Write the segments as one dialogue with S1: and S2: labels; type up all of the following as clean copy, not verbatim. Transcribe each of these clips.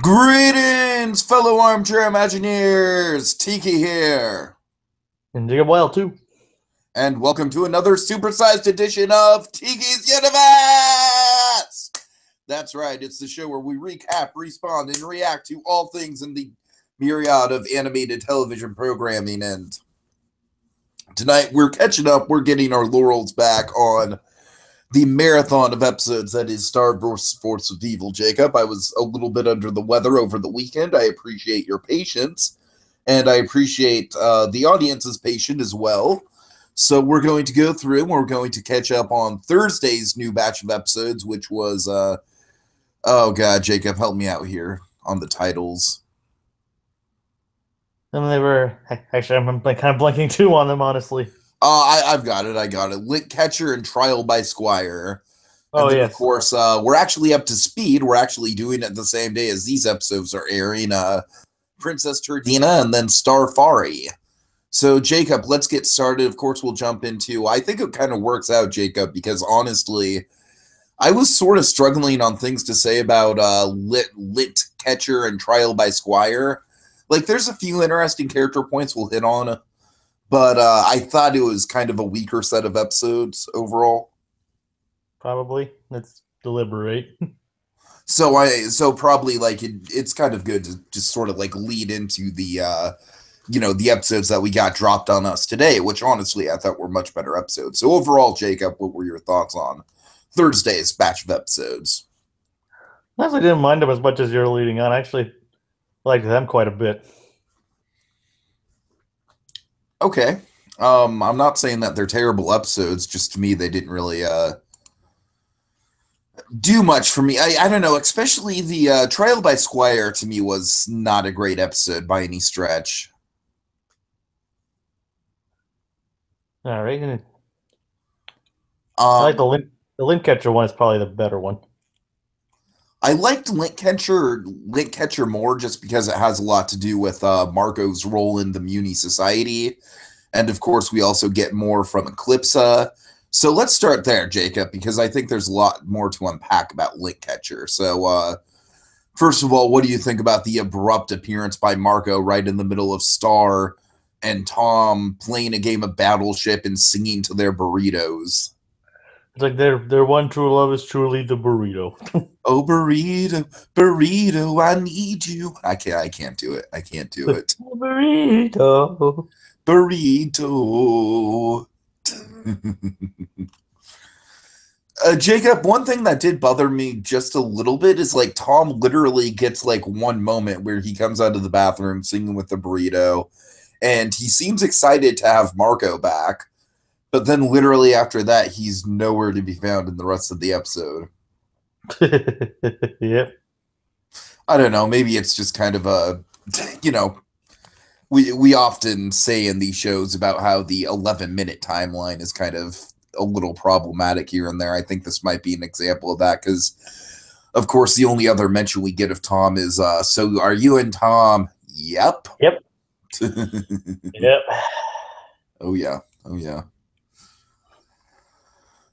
S1: Greetings, fellow armchair Imagineers! Tiki here,
S2: And Jacob Wile too.
S1: and welcome to another supersized edition of Tiki's Universe! That's right, it's the show where we recap, respond, and react to all things in the myriad of animated television programming. And tonight we're catching up, we're getting our laurels back on the marathon of episodes that is Star Wars Force of Evil, Jacob. I was a little bit under the weather over the weekend. I appreciate your patience, and I appreciate the audience's patience as well. So we're going to go through and we're going to catch up on Thursday's new batch of episodes, which was, oh God, Jacob, help me out here on the titles.
S2: And they were actually I'm kind of blanking too on them, honestly.
S1: I've got it. I got it. Link Catcher and Trial by Squire. And
S2: Oh
S1: then, of
S2: yes.
S1: course, we're actually up to speed. We're actually doing it the same day as these episodes are airing. Princess Turdina and then Starfari. So, Jacob, let's get started. Of course, we'll jump into... I think it kind of works out, Jacob, because honestly, I was sort of struggling on things to say about Lit Catcher and Trial by Squire. Like, there's a few interesting character points we'll hit on, but I thought it was kind of a weaker set of episodes overall.
S2: Probably. Let's deliberate.
S1: So probably like it's kind of good to just sort of like lead into the the episodes that we got dropped on us today, which honestly I thought were much better episodes. So overall, Jacob, what were your thoughts on Thursday's batch of episodes?
S2: I actually didn't mind them as much as you're leading on. I actually liked them quite a bit.
S1: Okay. I'm not saying that they're terrible episodes, just to me they didn't really do much for me. I don't know, especially the Trial by Squire to me was not a great episode by any stretch.
S2: All right. And I like
S1: Um,
S2: the link catcher one is probably the better one.
S1: I liked Link Catcher more just because it has a lot to do with Marco's role in the Muni Society. And of course, we also get more from Eclipsa. So let's start there, Jacob, because I think there's a lot more to unpack about Link Catcher. So first of all, what do you think about the abrupt appearance by Marco right in the middle of Star and Tom playing a game of Battleship and singing to their burritos?
S2: It's like their one true love is truly the burrito.
S1: Oh, burrito, burrito, I need you. I can't do it. I can't do it.
S2: Burrito.
S1: Burrito. Jacob, one thing that did bother me just a little bit is like Tom literally gets like one moment where he comes out of the bathroom singing with the burrito, and he seems excited to have Marco back, but then literally after that, he's nowhere to be found in the rest of the episode.
S2: Yep.
S1: I don't know. Maybe it's just kind of a, you know, we often say in these shows about how the 11-minute timeline is kind of a little problematic here and there. I think this might be an example of that because, of course, the only other mention we get of Tom is, so are you and Tom? Yep.
S2: Yep. Yep.
S1: Oh, yeah. Oh, yeah.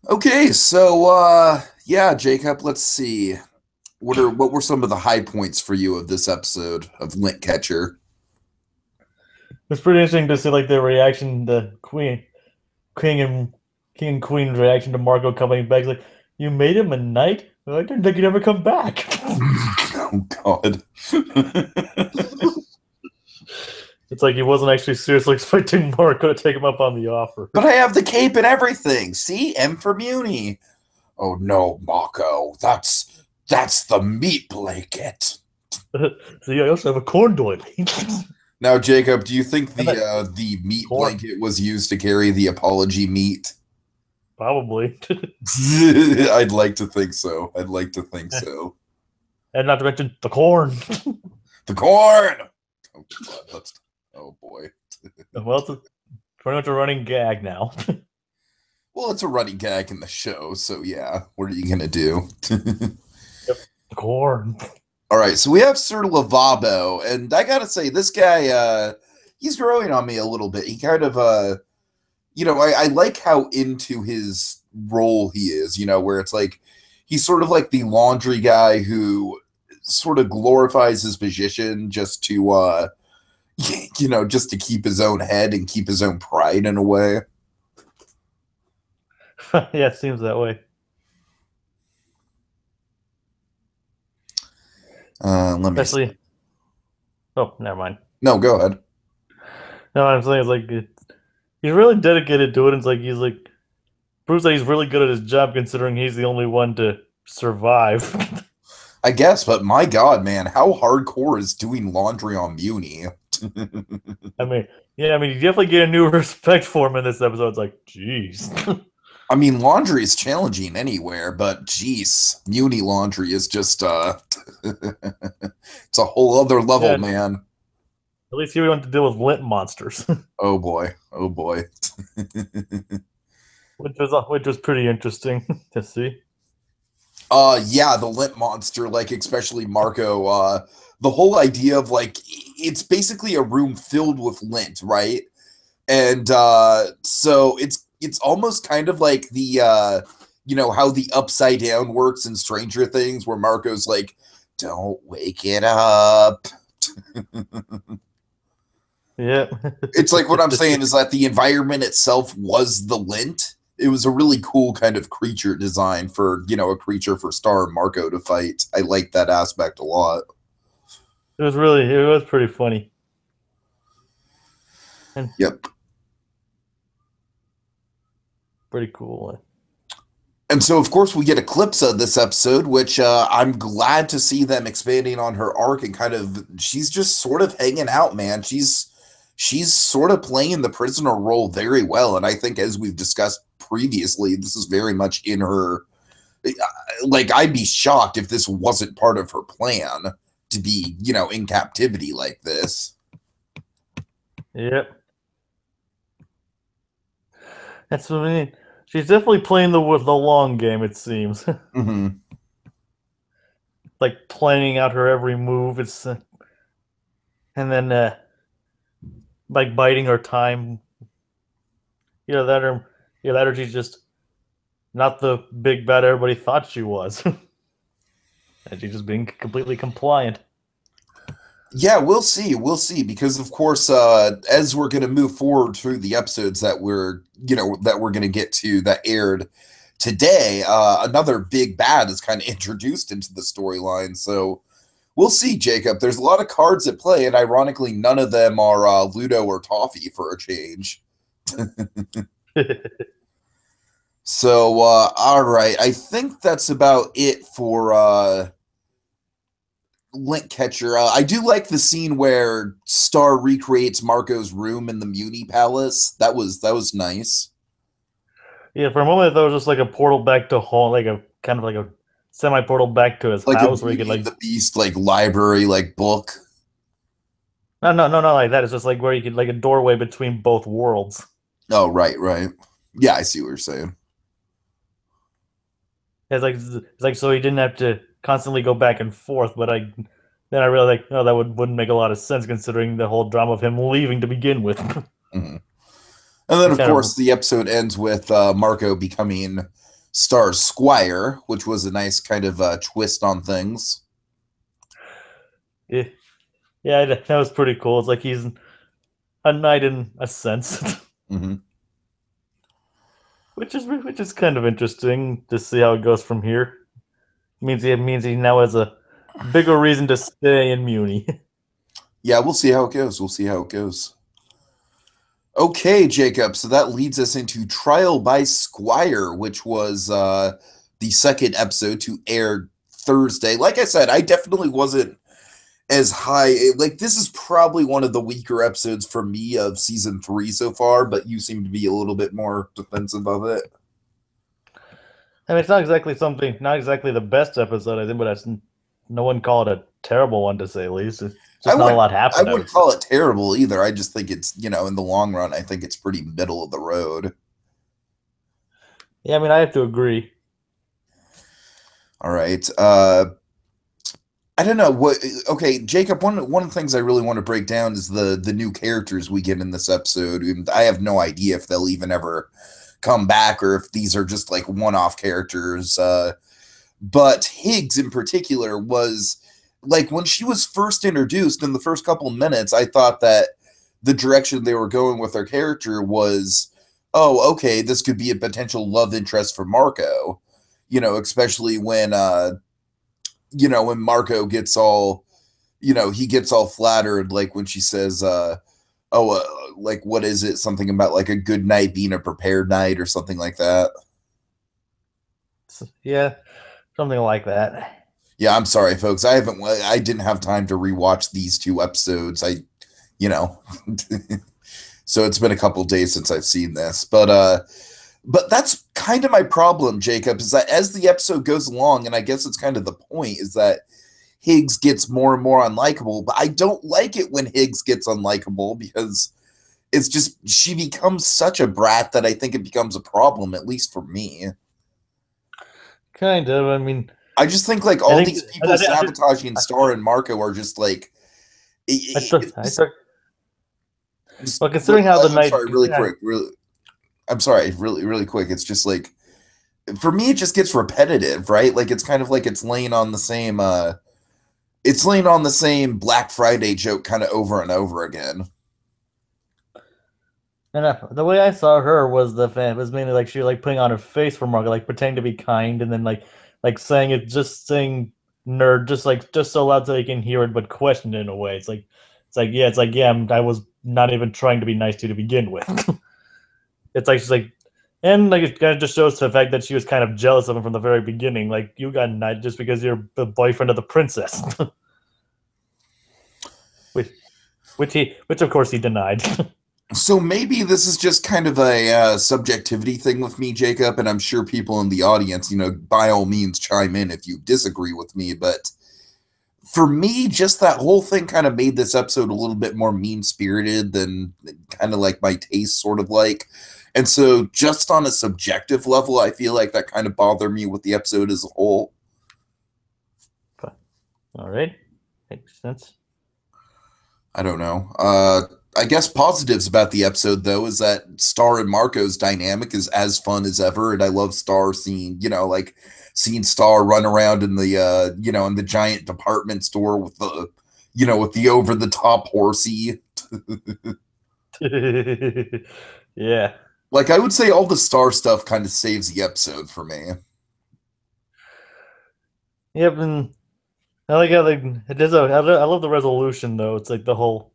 S1: Okay, so, yeah, Jacob, let's see. What were some of the high points for you of this episode of Link Catcher?
S2: It's pretty interesting to see like the reaction, the King and Queen's reaction to Marco coming back. It's like, you made him a knight? I didn't think he'd ever come back.
S1: Oh God.
S2: It's like he wasn't actually seriously expecting Marco to take him up on the offer.
S1: But I have the cape and everything. See? M for Muni. Oh no, Marco. That's the meat blanket.
S2: See, I also have a corn doily.
S1: Now, Jacob, do you think
S2: And that
S1: the meat
S2: corn,
S1: blanket was used to carry the apology meat?
S2: probably.
S1: I'd like to think so. I'd like to think so.
S2: And not to mention the corn.
S1: The corn. Oh God, oh boy.
S2: Well, it's pretty much a running gag now.
S1: Well, it's a running gag in the show, so yeah. What are you gonna do?
S2: Yep, the corn.
S1: All right, so we have Sir Lavabo, and I gotta say, this guy, he's growing on me a little bit. He kind of, I like how into his role he is, where it's like, he's sort of like the laundry guy who sort of glorifies his position just to just to keep his own head and keep his own pride in a way.
S2: Yeah, it seems that way.
S1: Let me see.
S2: Especially, oh, never mind.
S1: No, go ahead.
S2: No, what I'm saying is like he's really dedicated to it. And it's like he's like proves that he's really good at his job, considering he's the only one to survive.
S1: I guess, but my God, man, how hardcore is doing laundry on Muni?
S2: I mean, yeah, I mean, you definitely get a new respect for him in this episode. It's like, jeez.
S1: I mean, laundry is challenging anywhere, but geez, Muni laundry is just it's a whole other level,
S2: Yeah,
S1: man.
S2: at least here we don't have to deal with lint monsters,
S1: Oh boy, oh boy.
S2: which was pretty interesting to see.
S1: Yeah, the lint monster, like especially Marco, the whole idea of like it's basically a room filled with lint, right? And so it's almost kind of like the how the upside down works in Stranger Things, where Marco's like, don't wake it up.
S2: Yeah.
S1: It's like what I'm saying is that the environment itself was the lint. It was a really cool kind of creature design for, a creature for Star and Marco to fight. I like that aspect a lot.
S2: It was pretty funny. And
S1: Yep.
S2: pretty cool.
S1: And so, of course, we get Eclipsa this episode, which I'm glad to see them expanding on her arc and kind of, she's just sort of hanging out, man. She's sort of playing the prisoner role very well. And I think, as we've discussed previously, this is very much in her, like, I'd be shocked if this wasn't part of her plan to be, in captivity like this.
S2: Yep. That's what I mean. She's definitely playing the long game, it seems.
S1: Mm-hmm.
S2: Like planning out her every move. It's and then like biding her time. That or she's just not the big bad everybody thought she was. And she's just being completely compliant.
S1: Yeah, we'll see. We'll see, because of course, as we're going to move forward through the episodes that we're going to get to that aired today, another big bad is kind of introduced into the storyline. So we'll see, Jacob. There's a lot of cards at play, and ironically, none of them are Ludo or Toffee for a change. So, all right. I think that's about it for Link Catcher. I do like the scene where Star recreates Marco's room in the Muni Palace. That was nice.
S2: Yeah, for a moment there was just like a portal back to home, like a kind of like a semi-portal back to his
S1: Like
S2: house
S1: a
S2: where he could
S1: Beauty
S2: like
S1: and the Beast, like library, like book.
S2: no, not like that. It's just like where you could like a doorway between both worlds.
S1: Oh, right. Yeah, I see what you're saying.
S2: It's like so he didn't have to constantly go back and forth. But then I realized like, no, that wouldn't make a lot of sense considering the whole drama of him leaving to begin with.
S1: Mm-hmm. And then, of course, the episode ends with Marco becoming Star's squire, which was a nice kind of twist on things.
S2: Yeah, that was pretty cool. It's like he's a knight in a sense.
S1: Mm-hmm.
S2: Which is kind of interesting to see how it goes from here. It means he now has a bigger reason to stay in Muni.
S1: Yeah, we'll see how it goes. Okay, Jacob. So that leads us into Trial by Squire, which was the second episode to air Thursday. Like I said, I definitely wasn't as high. Like, this is probably one of the weaker episodes for me of season 3 so far, but you seem to be a little bit more defensive of it.
S2: I mean, it's not exactly the best episode, I think, but no one called it a terrible one, to say the least. It's just not a lot happened.
S1: I wouldn't call it terrible either. I just think it's, in the long run, I think it's pretty middle of the road.
S2: Yeah, I mean, I have to agree.
S1: All right. I don't know what. Okay, Jacob. One of the things I really want to break down is the new characters we get in this episode. And I have no idea if they'll even ever come back or if these are just like one-off characters. But Higgs in particular was like when she was first introduced in the first couple of minutes, I thought that the direction they were going with her character was, oh, okay, this could be a potential love interest for Marco. Especially when Marco gets all, he gets all flattered, like when she says, oh, like what is it? Something about like a good night being a prepared night or something like that.
S2: Yeah, something like that.
S1: Yeah, I'm sorry, folks. I didn't have time to rewatch these two episodes. You know, so it's been a couple days since I've seen this, but that's kind of my problem, Jacob, is that as the episode goes along, and I guess it's kind of the point, is that Higgs gets more and more unlikable, but I don't like it when Higgs gets unlikable because it's just she becomes such a brat that I think it becomes a problem, at least for me.
S2: Kind of. I mean,
S1: I just think like
S2: I
S1: all
S2: think
S1: these people sabotaging Star and Marco are just like
S2: I took well, considering how the
S1: I'm
S2: night.
S1: sorry, really quick, really I'm sorry, really, really quick. It's just like for me, it just gets repetitive, right? Like it's kind of like it's laying on the same Black Friday joke kind of over and over again.
S2: And the way I saw her was was mainly like she was like putting on her face for Margaret, like pretending to be kind, and then like saying it, just saying nerd, just so loud so they can hear it, but question it in a way. It's like yeah, I was not even trying to be nice to begin with. It's like she's like, and like it kind of just shows the fact that she was kind of jealous of him from the very beginning. Like you got knighted just because you're the boyfriend of the princess, which which of course he denied.
S1: So maybe this is just kind of a subjectivity thing with me, Jacob, and I'm sure people in the audience, by all means chime in if you disagree with me. But for me, just that whole thing kind of made this episode a little bit more mean-spirited than kind of like my taste sort of like. And so just on a subjective level, I feel like that kind of bothered me with the episode as a whole.
S2: All right. Makes sense.
S1: I don't know. I guess positives about the episode though is that Star and Marco's dynamic is as fun as ever, and I love Star like seeing Star run around in the in the giant department store with the over the top horsey.
S2: Yeah.
S1: Like I would say all the Star stuff kind of saves the episode for me.
S2: Yep, and I like how I love the resolution though. It's like the whole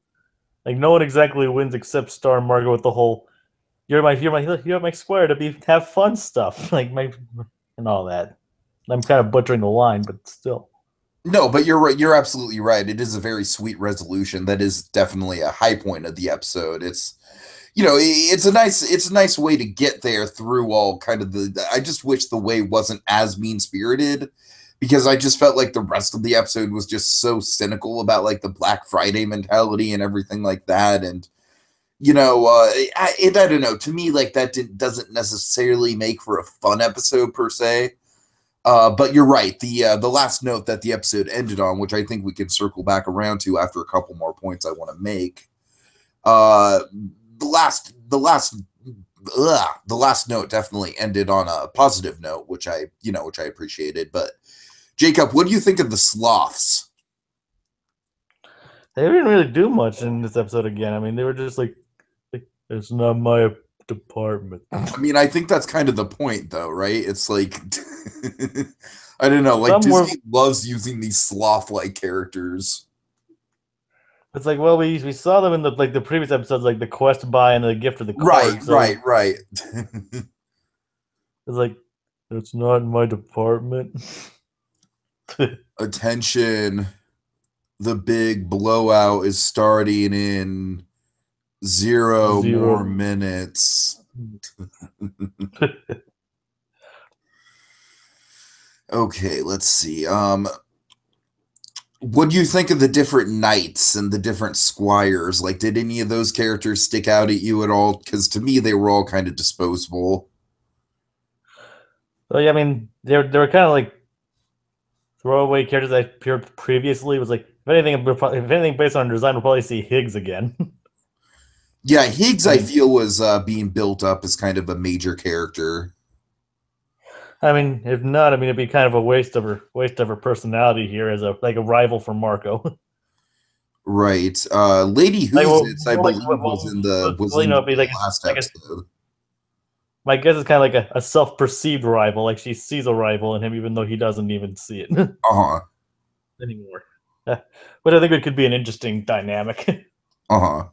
S2: like no one exactly wins except Star and Margot with the whole you're my squire to have fun stuff like my and all that. I'm kind of butchering the line, but still.
S1: No, but you're right. You're absolutely right. It is a very sweet resolution. That is definitely a high point of the episode. It's a nice way to get there through all kind of I just wish the way wasn't as mean spirited because I just felt like the rest of the episode was just so cynical about like the Black Friday mentality and everything like that. And I don't know. To me, like that doesn't necessarily make for a fun episode per se. But you're right. The last note that the episode ended on, which I think we can circle back around to after a couple more points I want to make. The last note definitely ended on a positive note, which I appreciated. But Jacob, what do you think of the sloths?
S2: They didn't really do much in this episode again. I mean, they were just like it's not my department.
S1: I mean, I think that's kind of the point, though, right? It's like I don't know, like
S2: Some
S1: Disney loves using these sloth-like characters.
S2: It's like, well, we saw them in the previous episodes, like the quest buy and the gift of the card.
S1: Right.
S2: It's like it's not in my department.
S1: Attention. The big blowout is starting in zero more minutes. Okay, let's see. What do you think of the different knights and the different squires? Like, did any of those characters stick out at you at all? Because to me, they were all kind of disposable.
S2: Well, yeah, I mean, they were kind of like throwaway characters I appeared previously. It was like if anything based on design, we'll probably see Higgs again.
S1: Yeah, Higgs, I feel, was being built up as kind of a major character.
S2: I mean, if not, I mean, it'd be kind of a waste of her personality here as a rival for Marco.
S1: Right. Lady
S2: Like,
S1: Who's It's, I believe, was in
S2: it'd be
S1: the
S2: like
S1: last
S2: like a,
S1: episode.
S2: my guess is kind of like a self-perceived rival. Like she sees a rival in him, even though he doesn't even see it
S1: Uh-huh.
S2: anymore. But I think it could be an interesting dynamic.
S1: Uh-huh.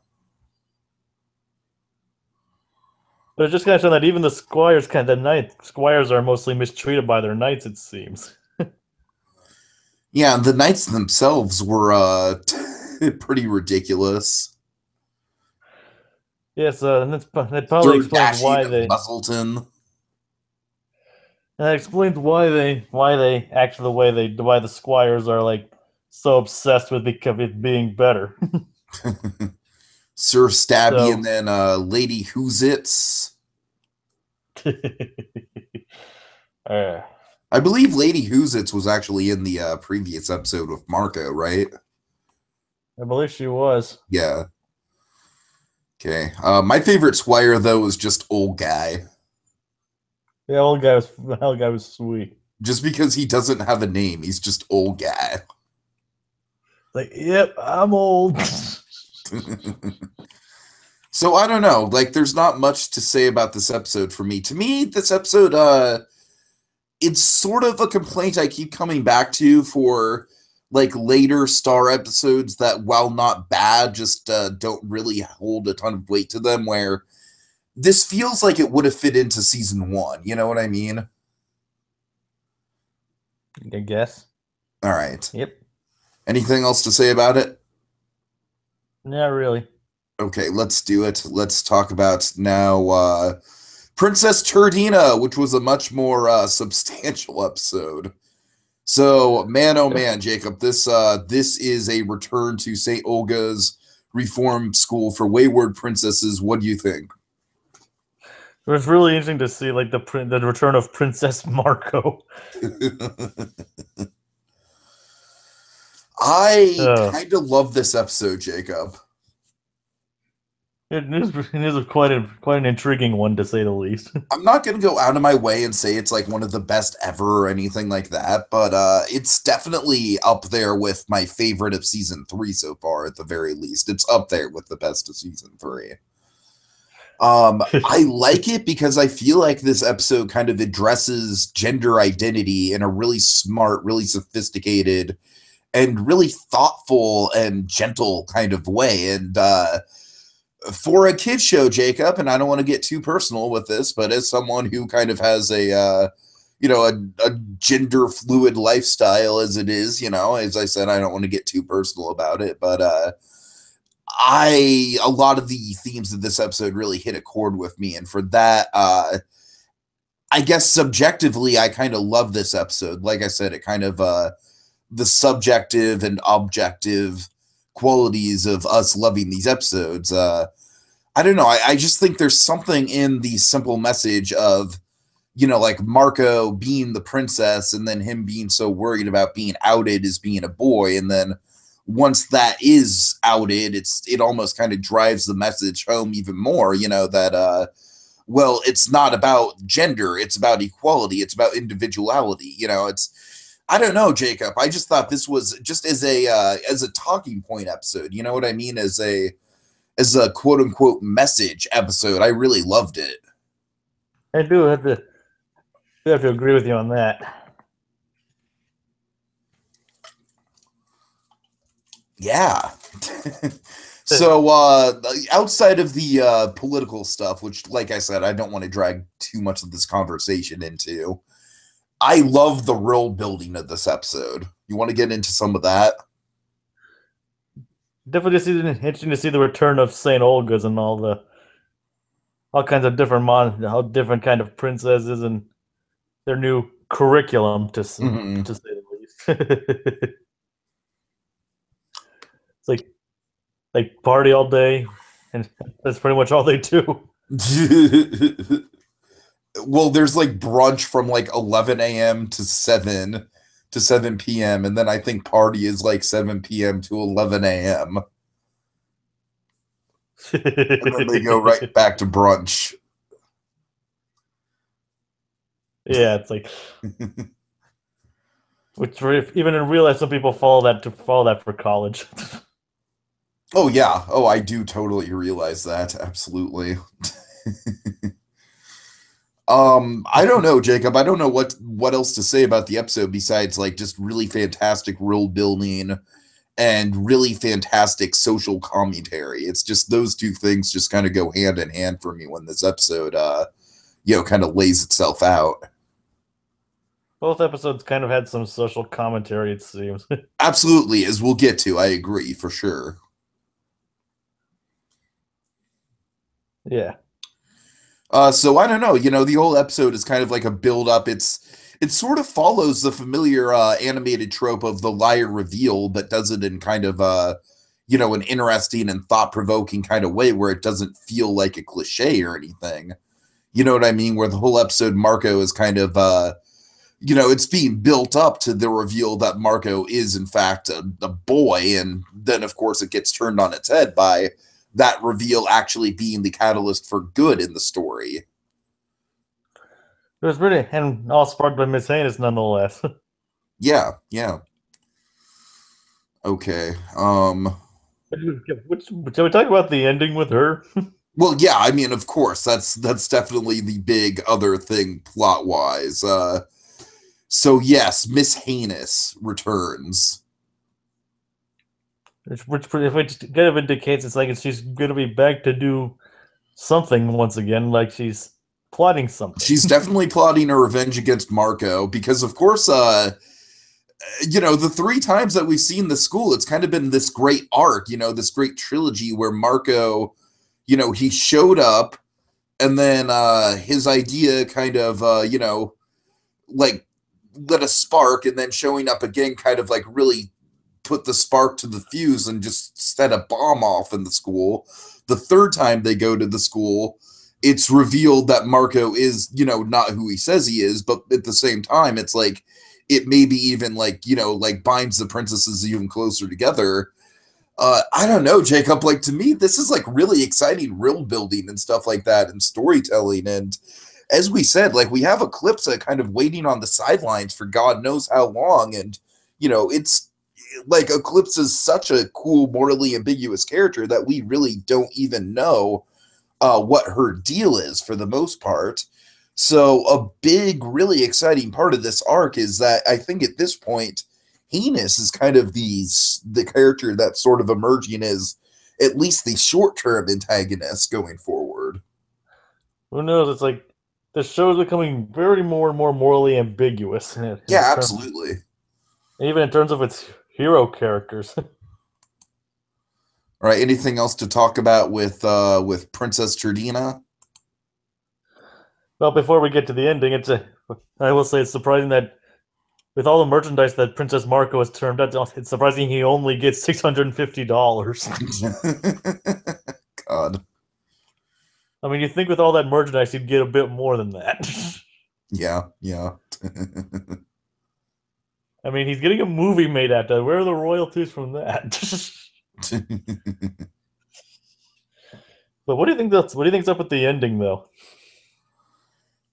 S2: But it's just kind of showing that even the squires are mostly mistreated by their knights. It seems.
S1: Yeah, and the knights themselves were pretty ridiculous.
S2: Yes, and that probably
S1: Sir
S2: explains
S1: Dashing
S2: why
S1: of Muzzleton.
S2: why they act the way they why the squires are like so obsessed with it being better.
S1: Sir Stabby, and
S2: So
S1: then Lady Who's It's.
S2: uh,
S1: I believe Lady Who's It's was actually in the previous episode with Marco, right?
S2: I believe she was.
S1: Yeah. Okay. My favorite squire though is just old guy.
S2: The old guy was sweet.
S1: Just because he doesn't have a name, he's just old guy.
S2: Like, yep, I'm old.
S1: So I don't know. Like, there's not much to say about this episode for me. To me, this episode, it's sort of a complaint I keep coming back to for like later Star episodes that, while not bad, just don't really hold a ton of weight to them. Where this feels like it would have fit into season 1. You know what I mean?
S2: I guess.
S1: All right.
S2: Yep.
S1: Anything else to say about it?
S2: Not really.
S1: Okay, let's do it. Let's talk about now Princess Turdina, which was a much more substantial episode. So, man, oh man, Jacob, this is a return to St. Olga's Reform School for Wayward Princesses. What do you think?
S2: It was really interesting to see like the return of Princess Marco.
S1: I kind of love this episode, Jacob.
S2: It is quite an intriguing one, to say the least.
S1: I'm not going to go out of my way and say it's like one of the best ever or anything like that, but it's definitely up there with my favorite of season 3 so far, at the very least. It's up there with the best of season 3. I like it because I feel like this episode kind of addresses gender identity in a really smart, really sophisticated, and really thoughtful and gentle kind of way. And for a kid show, Jacob, and I don't want to get too personal with this, but as someone who kind of has a gender fluid lifestyle as it is, as I said, I don't want to get too personal about it, but a lot of the themes of this episode really hit a chord with me, and for that, I guess subjectively, I kind of love this episode. Like I said, it kind of the subjective and objective qualities of us loving these episodes. I don't know. I just think there's something in the simple message of, like Marco being the princess and then him being so worried about being outed as being a boy. And then once that is outed, it almost kind of drives the message home even more, that, well, it's not about gender. It's about equality. It's about individuality. I don't know, Jacob. I just thought this was just as a talking point episode. You know what I mean? As a quote unquote message episode. I really loved it.
S2: I do have to agree with you on that.
S1: Yeah. So outside of the political stuff, which, like I said, I don't want to drag too much of this conversation into, I love the world building of this episode. You want to get into some of that?
S2: Definitely interesting to see the return of St. Olga's and all kinds of different kind of princesses and their new curriculum, to say the least. It's like party all day, and that's pretty much all they do.
S1: Well, there's like brunch from like 11 a.m. to 7 p.m. and then I think party is like 7 p.m. to 11 a.m. And then they go right back to brunch.
S2: Yeah, it's like even in real life, some people follow that for college.
S1: Oh yeah. Oh, I do totally realize that. Absolutely. I don't know, Jacob. I don't know what else to say about the episode besides like just really fantastic world building and really fantastic social commentary. It's just those two things just kind of go hand in hand for me when this episode kind of lays itself out.
S2: Both episodes kind of had some social commentary, it seems.
S1: Absolutely, as we'll get to, I agree for sure.
S2: Yeah.
S1: So I don't know, the whole episode is kind of like a build up. It sort of follows the familiar animated trope of the liar reveal, but does it in kind of an interesting and thought provoking kind of way where it doesn't feel like a cliche or anything. You know what I mean? Where the whole episode, Marco is kind of it's being built up to the reveal that Marco is in fact a boy, and then of course it gets turned on its head by that reveal actually being the catalyst for good in the story.
S2: It was pretty, and all sparked by Miss Haynes, nonetheless.
S1: Yeah, yeah. Okay.
S2: Shall we talk about the ending with her?
S1: Well, yeah, I mean, of course, that's definitely the big other thing plot wise. So yes, Miss Heinous returns.
S2: Which kind of indicates it's like she's going to be back to do something once again, like she's plotting something.
S1: She's definitely plotting her revenge against Marco because, of course, the three times that we've seen the school, it's kind of been this great arc, this great trilogy where Marco, he showed up and then his idea kind of, like lit a spark, and then showing up again kind of like really put the spark to the fuse and just set a bomb off in the school. The third time they go to the school, it's revealed that Marco is, not who he says he is, but at the same time, it's like it maybe even like, like binds the princesses even closer together. I don't know, Jacob. Like to me, this is like really exciting world building and stuff like that and storytelling. And as we said, like we have Eclipsa kind of waiting on the sidelines for God knows how long. And, it's like Eclipse is such a cool, morally ambiguous character that we really don't even know what her deal is for the most part. So a big, really exciting part of this arc is that I think at this point, Heinous is kind of the character that's sort of emerging as at least the short-term antagonist going forward.
S2: Who knows? It's like the show is becoming very more and more morally ambiguous.
S1: Yeah, absolutely.
S2: Even in terms of its hero characters.
S1: All right. Anything else to talk about with Princess Tردina?
S2: Well, before we get to the ending, I will say it's surprising that with all the merchandise that Princess Marco has turned out, it's surprising he only gets $650.
S1: God.
S2: I mean, you think with all that merchandise, he'd get a bit more than that.
S1: Yeah, yeah.
S2: I mean, he's getting a movie made after. Where are the royalties from that? But what do you think's up with the ending, though?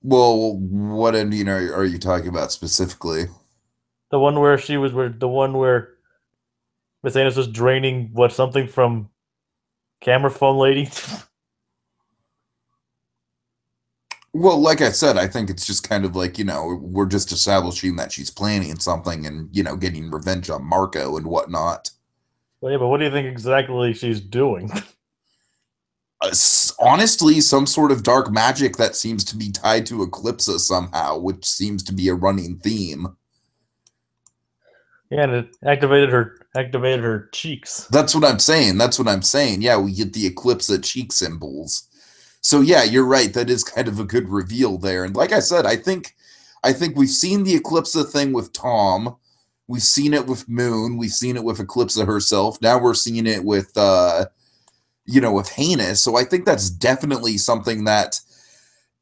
S1: Well, what ending are you talking about specifically?
S2: The one where Miss Anus was draining something from camera phone lady.
S1: Well, like I said, I think it's just kind of like, we're just establishing that she's planning something and, getting revenge on Marco and whatnot.
S2: Well, yeah, but what do you think exactly she's doing?
S1: Honestly, some sort of dark magic that seems to be tied to Eclipsa somehow, which seems to be a running theme.
S2: Yeah, and it activated her cheeks.
S1: That's what I'm saying. Yeah, we get the Eclipsa cheek symbols. So yeah, you're right. That is kind of a good reveal there. And like I said, I think we've seen the Eclipsa thing with Tom. We've seen it with Moon. We've seen it with Eclipsa herself. Now we're seeing it with with Heinous. So I think that's definitely something that,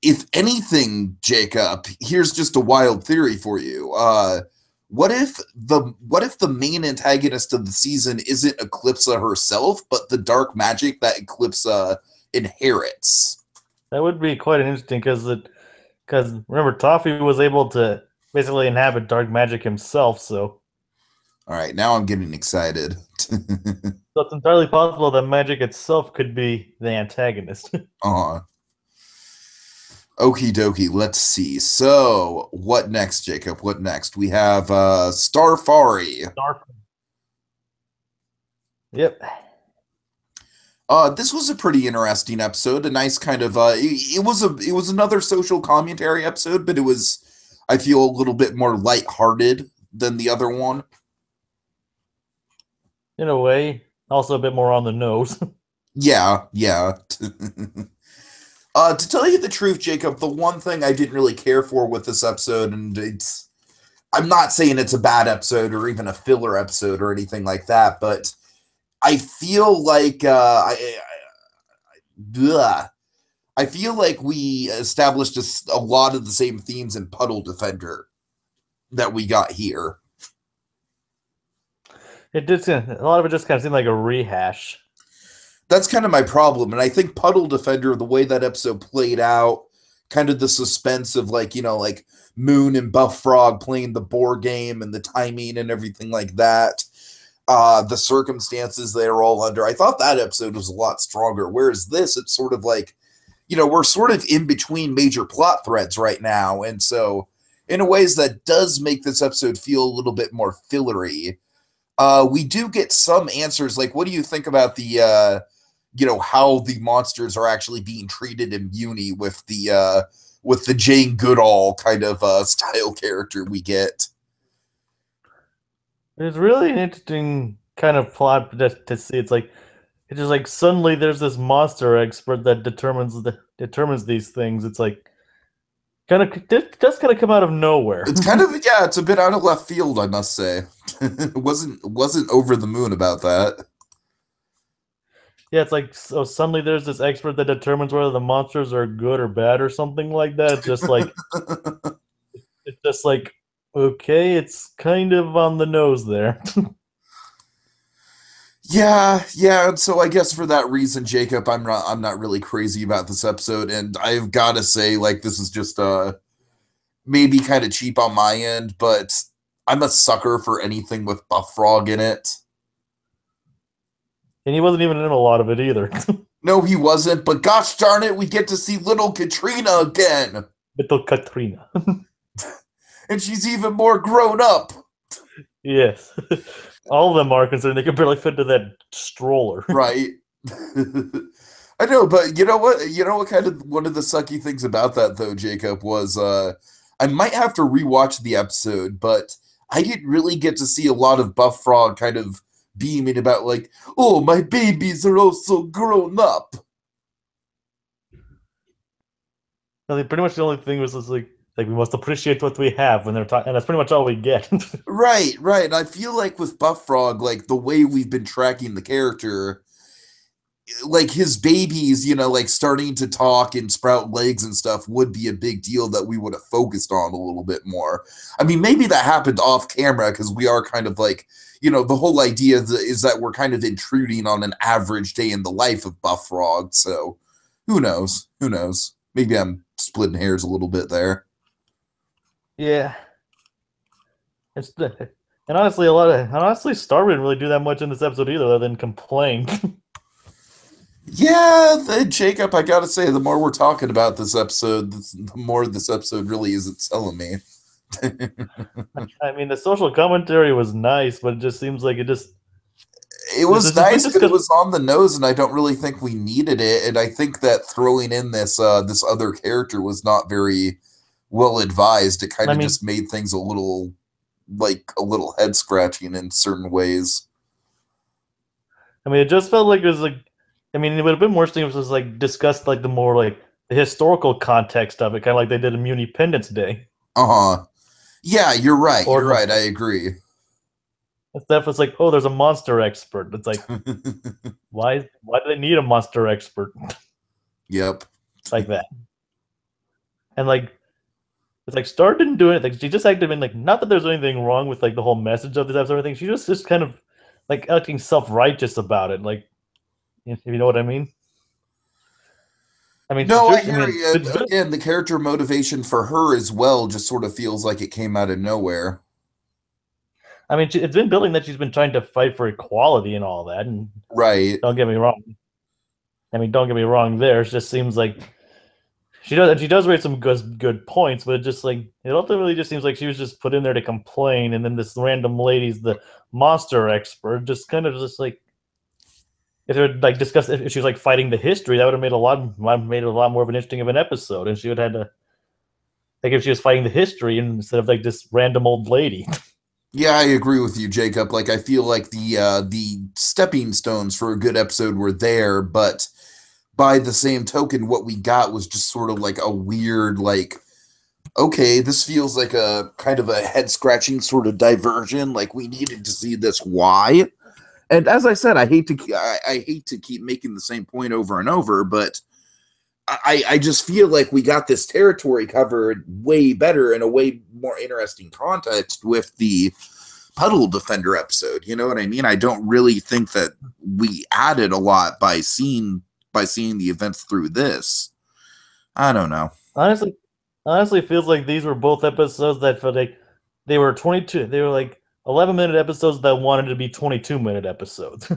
S1: if anything, Jacob, here's just a wild theory for you. What if the main antagonist of the season isn't Eclipsa herself, but the dark magic that Eclipsa inherits?
S2: That would be quite interesting because Because remember, Toffee was able to basically inhabit dark magic himself, so
S1: All right, now I'm getting excited.
S2: it's entirely possible that magic itself could be the antagonist.
S1: uh Okie dokie, let's see. So, what next, Jacob? What next? We have Starfari.
S2: Dark. Yep.
S1: This was a pretty interesting episode. A nice kind of it was another social commentary episode, but it was, I feel, a little bit more lighthearted than the other one.
S2: In a way, also a bit more on the nose.
S1: Yeah, yeah. To tell you the truth, Jacob, the one thing I didn't really care for with this episode, and I'm not saying it's a bad episode or even a filler episode or anything like that, but I feel like ugh. I feel like we established a lot of the same themes in Puddle Defender that we got here.
S2: It did. A lot of it just kind of seemed like a rehash.
S1: That's kind of my problem, and I think Puddle Defender, the way that episode played out, kind of the suspense of like Moon and Buff Frog playing the board game and the timing and everything like that. The circumstances they are all under. I thought that episode was a lot stronger. Whereas this, it's sort of like, we're sort of in between major plot threads right now. And so in a ways that does make this episode feel a little bit more fillery. We do get some answers. Like, what do you think about the, how the monsters are actually being treated in Uni with the Jane Goodall kind of style character we get?
S2: It's really an interesting kind of plot to see. It's just like suddenly there's this monster expert that determines these things. It's like just kind of come out of nowhere.
S1: It's kind of, yeah, it's a bit out of left field, I must say. It wasn't over the moon about that.
S2: Yeah, it's like, so suddenly there's this expert that determines whether the monsters are good or bad or something like that. It's just like okay, it's kind of on the nose there.
S1: Yeah, and so I guess for that reason, Jacob, I'm not really crazy about this episode, and I've got to say, like, this is just maybe kind of cheap on my end, but I'm a sucker for anything with Buff Frog in it.
S2: And he wasn't even in a lot of it either.
S1: No, he wasn't, but gosh darn it, we get to see little Katrina again.
S2: Little Katrina.
S1: And she's even more grown up.
S2: Yes. All of them are, considering they could barely fit into that stroller.
S1: Right. I know, but you know what? You know what kind of one of the sucky things about that though, Jacob, was I might have to rewatch the episode, but I didn't really get to see a lot of Buff Frog kind of beaming about like, oh, my babies are also grown up.
S2: I mean, pretty much the only thing was just like we must appreciate what we have when they're talking, and that's pretty much all we get.
S1: Right. And I feel like with Buff Frog, like the way we've been tracking the character, like his babies, like starting to talk and sprout legs and stuff would be a big deal that we would have focused on a little bit more. I mean, maybe that happened off camera because we are kind of like, the whole idea is that we're kind of intruding on an average day in the life of Buff Frog. So who knows? Maybe I'm splitting hairs a little bit there.
S2: Yeah. And honestly, Star didn't really do that much in this episode either, other than complain.
S1: Yeah, Jacob, I gotta say, the more we're talking about this episode, the more this episode really isn't selling me.
S2: I mean, the social commentary was nice, but it just seems like it
S1: was nice, but it was on the nose, and I don't really think we needed it. And I think that throwing in this other character was not very well advised. It kind of just made things a little head scratching in certain ways.
S2: I mean, it just felt like it was like, I mean, it would have been more interesting if it was like discussed like the more like the historical context of it, kind of like they did in Munipendence Day.
S1: Yeah, you're right. I agree.
S2: Stuff was like, oh, there's a monster expert. It's like, why do they need a monster expert?
S1: Yep.
S2: Like that. And like, it's like Star didn't do anything. She just acted in like, not that there's anything wrong with like the whole message of this episode or anything. She just kind of like acting self-righteous about it. Like, if you know what I mean. I mean,
S1: No, I
S2: I
S1: hear
S2: mean,
S1: you. Again, the character motivation for her as well just sort of feels like it came out of nowhere.
S2: I mean, it's been building that she's been trying to fight for equality and all that. And
S1: Right.
S2: don't get me wrong. I mean, don't get me wrong. There, it just seems like she does raise some good points, but it just like it ultimately just seems like she was just put in there to complain, and then this random lady's the monster expert, just kind of just like if they would like discuss if she was like fighting the history, that would have made a lot more of an interesting of an episode, and she would have had to like if she was fighting the history instead of like this random old lady.
S1: Yeah, I agree with you, Jacob. Like I feel like the stepping stones for a good episode were there, but by the same token, what we got was just sort of like a weird, like, okay, this feels like a kind of a head scratching sort of diversion. Like we needed to see this. Why? And as I said, I hate to keep making the same point over and over, but I just feel like we got this territory covered way better in a way more interesting context with the puddle defender episode. You know what I mean? I don't really think that we added a lot by seeing the events through this. I don't know.
S2: honestly, honestly, it feels like these were both episodes that for like they were 22. They were like 11-minute episodes that wanted to be 22-minute episodes.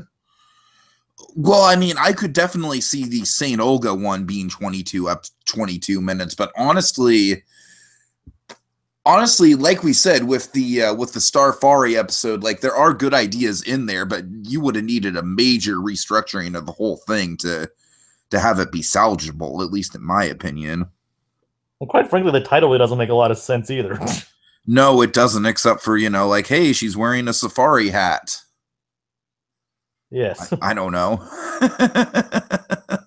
S1: Well, I mean, I could definitely see the St. Olga one being 22 minutes, but honestly, like we said with the Starfari episode, like there are good ideas in there, but you would have needed a major restructuring of the whole thing to have it be salvageable, at least in my opinion.
S2: And quite frankly, the title really doesn't make a lot of sense either.
S1: No, it doesn't, except for, like, hey, she's wearing a safari hat.
S2: Yes.
S1: I don't know.
S2: I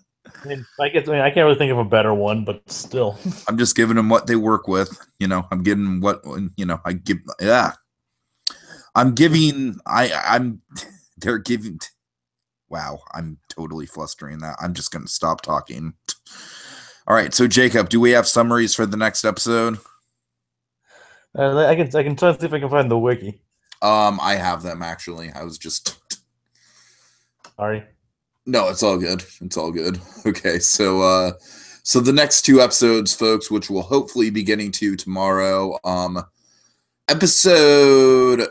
S2: can't really think of a better one, but still.
S1: I'm just giving them what they work with. I'm giving what, I give. Yeah. They're giving. Wow. I'm totally flustering that. I'm just going to stop talking. All right. So, Jacob, do we have summaries for the next episode?
S2: I can try to see if I can find the wiki.
S1: I have them actually. I was just.
S2: Sorry.
S1: No, it's all good. It's all good. Okay, so the next two episodes, folks, which we'll hopefully be getting to tomorrow. Episode,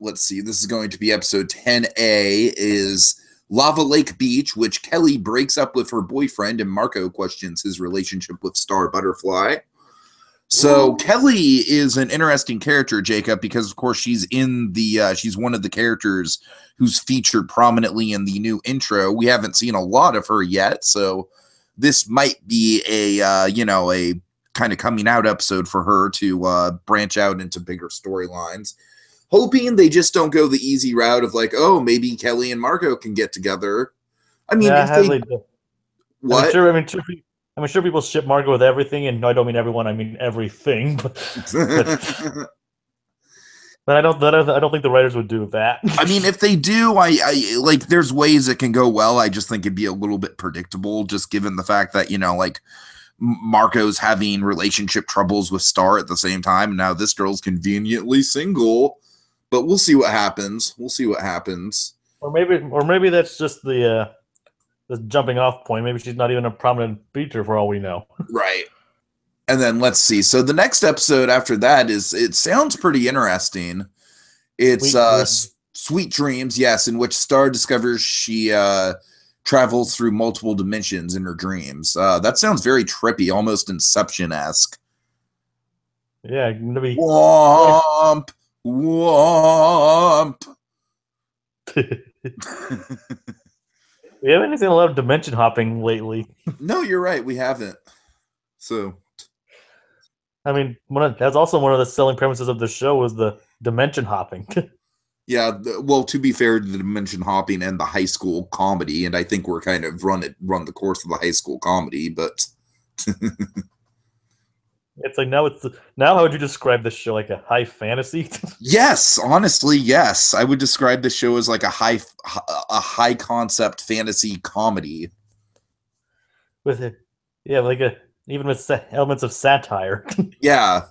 S1: let's see, this is going to be episode 10A, is Lava Lake Beach, which Kelly breaks up with her boyfriend, and Marco questions his relationship with Star Butterfly. So Kelly is an interesting character, Jacob, because of course she's she's one of the characters who's featured prominently in the new intro. We haven't seen a lot of her yet, so this might be a kind of coming out episode for her to branch out into bigger storylines. Hoping they just don't go the easy route of like, oh, maybe Kelly and Marco can get together. I mean,
S2: yeah,
S1: if they what?
S2: I'm sure people ship Marco with everything, and no, I don't mean everyone. I mean everything. But I don't think the writers would do that.
S1: I mean, if they do, I like. There's ways it can go well. I just think it'd be a little bit predictable, just given the fact that like Marco's having relationship troubles with Star at the same time, and now this girl's conveniently single. But we'll see what happens.
S2: Or maybe that's just the jumping off point. Maybe she's not even a prominent feature for all we know.
S1: Right. And then let's see. So the next episode after that it sounds pretty interesting. It's Sweet Dreams, yes, in which Star discovers she travels through multiple dimensions in her dreams. That sounds very trippy, almost Inception-esque.
S2: Yeah, gonna be
S1: womp.
S2: We haven't seen a lot of dimension hopping lately.
S1: No, you're right. We haven't. So,
S2: I mean, that's also one of the selling premises of the show was the dimension hopping.
S1: Yeah, well, to be fair, the dimension hopping and the high school comedy, and I think we're kind of run the course of the high school comedy, but
S2: it's like now how would you describe this show? Like a high fantasy?
S1: Yes, honestly, yes. I would describe this show as like a high concept fantasy comedy.
S2: With it, yeah, like even with elements of satire.
S1: Yeah.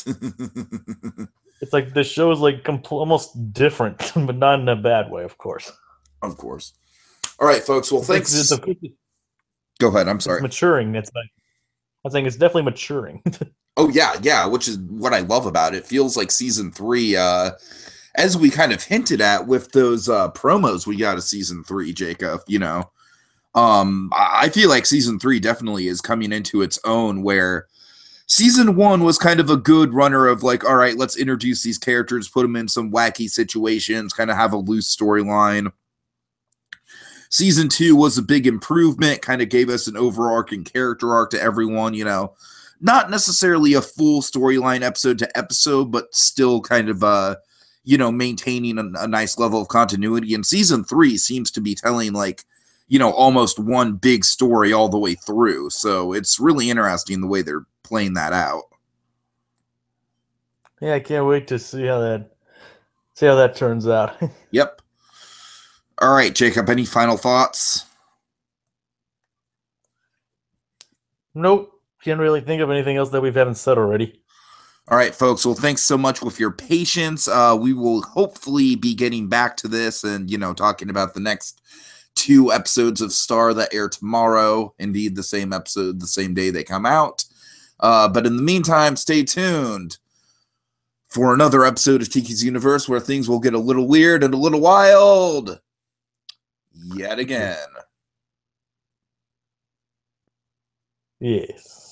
S2: It's like the show is like almost different, but not in a bad way, of course.
S1: Of course. All right, folks. Well, thanks. Go ahead. I'm
S2: It's
S1: sorry.
S2: maturing. It's like I'm saying it's definitely maturing.
S1: Oh yeah, which is what I love about it. It feels like season 3, as we kind of hinted at with those promos we got of season 3, Jacob, I feel like season 3 definitely is coming into its own, where season 1 was kind of a good runner of like, all right, let's introduce these characters, put them in some wacky situations, kind of have a loose storyline. Season 2 was a big improvement, kind of gave us an overarching character arc to everyone, not necessarily a full storyline episode to episode, but still kind of maintaining a nice level of continuity. And season 3 seems to be telling like, almost one big story all the way through. So it's really interesting the way they're playing that out.
S2: Yeah, I can't wait to see how that turns out.
S1: Yep. All right, Jacob, any final thoughts?
S2: Nope. Can't really think of anything else that we haven't said already.
S1: All right, folks. Well, thanks so much with your patience. We will hopefully be getting back to this and, talking about the next 2 episodes of Star that air tomorrow. Indeed, the same episode, the same day they come out. But in the meantime, stay tuned for another episode of Tiki's Universe where things will get a little weird and a little wild yet again.
S2: Yes.